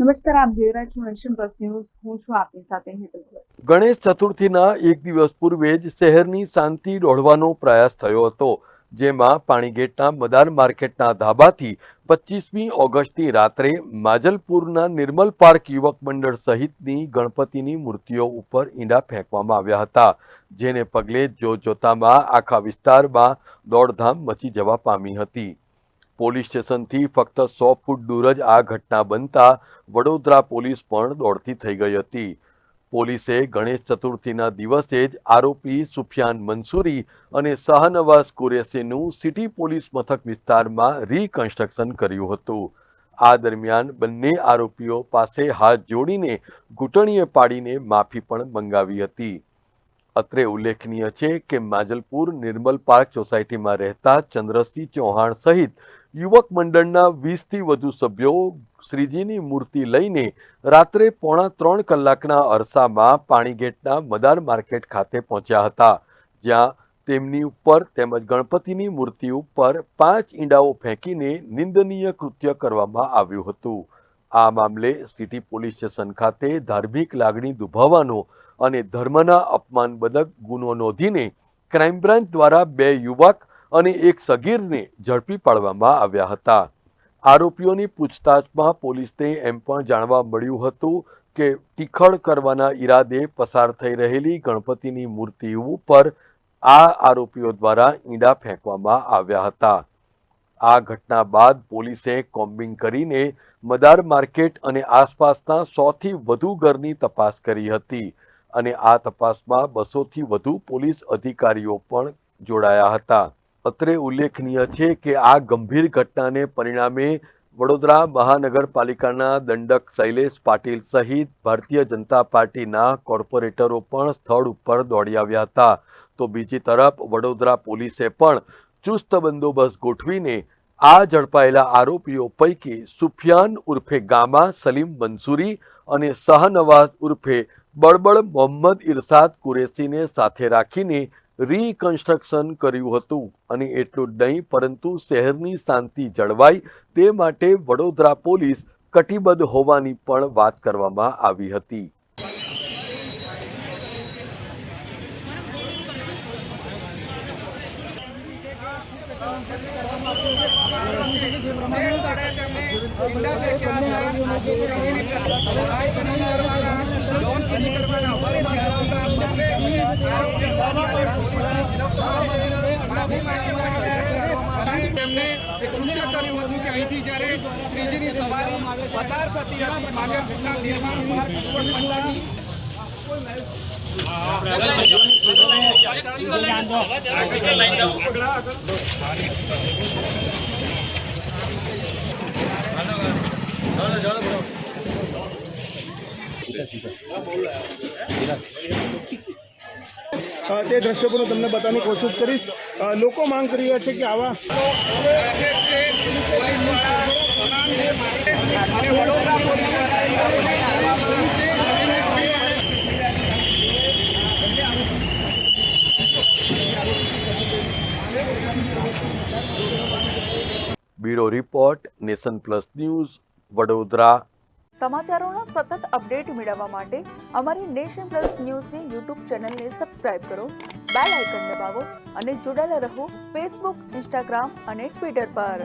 નમસ્કાર, આપ જોઈ રહ્યા છો નેશન પ્લસ ન્યૂઝ. હું છું આપની સાથે હેતલ. ગણેશ ચતુર્થીના એક દિવસ પૂર્વે જ શહેરની શાંતિ દોહડવાનો પ્રયાસ થયો હતો, જેમાં પાણીગેટના મદાર માર્કેટના ધાબાથી 25મી ઓગસ્ટની રાત્રે માજલપુરના નિર્મલ પાર્ક યુવક મંડળ સહિતની ગણપતિની મૂર્તિઓ ઉપર ઈંડા ફેંકવામાં આવ્યા હતા, જેને પગલે જોતજોતામાં આખા વિસ્તારમાં દોડધામ મચી જવા પામી હતી. પોલીસ સ્ટેશનથી ફક્ત 100 ફૂટ દૂર જ આ ઘટના બનતા વડોદરા પોલીસ પણ દોડતી થઈ ગઈ હતી. પોલીસે ગણેશ ચતુર્થીના દિવસે જ આરોપી સુફિયાન મંસૂરી અને શાહનવાઝ કુરેશીનું સિટી પોલીસ મથક વિસ્તારમાં રીકન્સ્ટ્રક્શન કર્યું હતું. આ દરમિયાન બંને આરોપીઓ પાસે હાથ જોડીને ઘૂંટણીએ પાડીને માફી પણ મંગાવી હતી. અત્રે ઉલ્લેખનીય છે કે માજલપુર નિર્મલ પાર્ક સોસાયટીમાં રહેતા ચંદ્રસિંહ ચૌહાણ સહિત યુવક મંડળના 20થી વધુ સભ્યો શ્રીજીની મૂર્તિ લઈને રાત્રે 2.5 કલાકના અરસામાં પાણીગેટના મદાર માર્કેટ ખાતે પહોંચ્યા હતા, જ્યાં તેમની ઉપર તેમજ ગણપતિની મૂર્તિ ઉપર 5 ઈંડાઓ ફેંકીને નિંદનીય કૃત્ય કરવામાં આવ્યું હતું. આ મામલે સિટી પોલીસ સ્ટેશન ખાતે ધાર્મિક લાગણી દુભાવવાનો અને ધર્મના અપમાન બદક ગુનો નોંધીને ક્રાઇમ બ્રાન્ચ દ્વારા 2 યુવક અને 1 સગીરને ઝડપી પાડવામાં આવ્યા હતા. આરોપીઓની પૂછતાછમાં પોલીસને એમ પણ જાણવા મળ્યું હતું કે ટીખળ કરવાના ઈરાદે પસાર થઈ રહેલી ગણપતિની મૂર્તિ ઉપર આ આરોપીઓ દ્વારા ઈંડા ફેંકવામાં આવ્યા હતા. આ ઘટના બાદ પોલીસે કોમ્બિંગ કરીને મદાર માર્કેટ અને આસપાસના 100થી વધુ ઘરની તપાસ કરી હતી અને આ તપાસમાં 200થી વધુ પોલીસ અધિકારીઓ પણ જોડાયા હતા. અત્રે ઉલ્લેખનીય છે કે આ ગંભીર ઘટનાને પરિણામે વડોદરા મહાનગરપાલિકાના દંડક શૈલેષ પાટીલ સહિત ભારતીય જનતા પાર્ટીના કોર્પોરેટરો પણ સ્થળ ઉપર દોડી આવ્યા હતા. તો બીજી તરફ વડોદરા પોલીસે પણ ચુસ્ત બંદોબસ્ત ગોઠવીને આ ઝડપાયેલા આરોપીઓ પૈકી સુફિયાન ઉર્ફે ગામા સલીમ મંસૂરી અને શાહનવાઝ ઉર્ફે બળબડ મોહમ્મદ ઇરશાદ કુરેશીને સાથે રાખીને રીકન્સ્ટ્રક્શન કર્યું હતું. અને એટલું જ નહીં પરંતુ શહેરની શાંતિ જળવાય તે માટે વડોદરા પોલીસ કટિબદ્ધ હોવાની પણ વાત કરવામાં આવી હતી. તેમને એક કૃત્ય કર્યું હતું કે અહીંથી જ્યારે શ્રીજીની સવારી પસાર થતી હતી માજલપુરના નિર્માણ તે દ્રશ્યો પણ તમને બતાવવાની કોશિશ કરીશ. લોકો માંગ કરી રહ્યા છે કે આવા bureau report, nation plus news, Vadodara. સમાચારોના સતત અપડેટ મેળવવા માટે અમારી નેશન પ્લસ ન્યૂઝની યુટ્યુબ ચેનલને સબસ્ક્રાઇબ કરો, બેલ આઇકન દબાવો અને જોડાયેલા રહો ફેસબુક, ઇન્સ્ટાગ્રામ અને ટ્વિટર પર.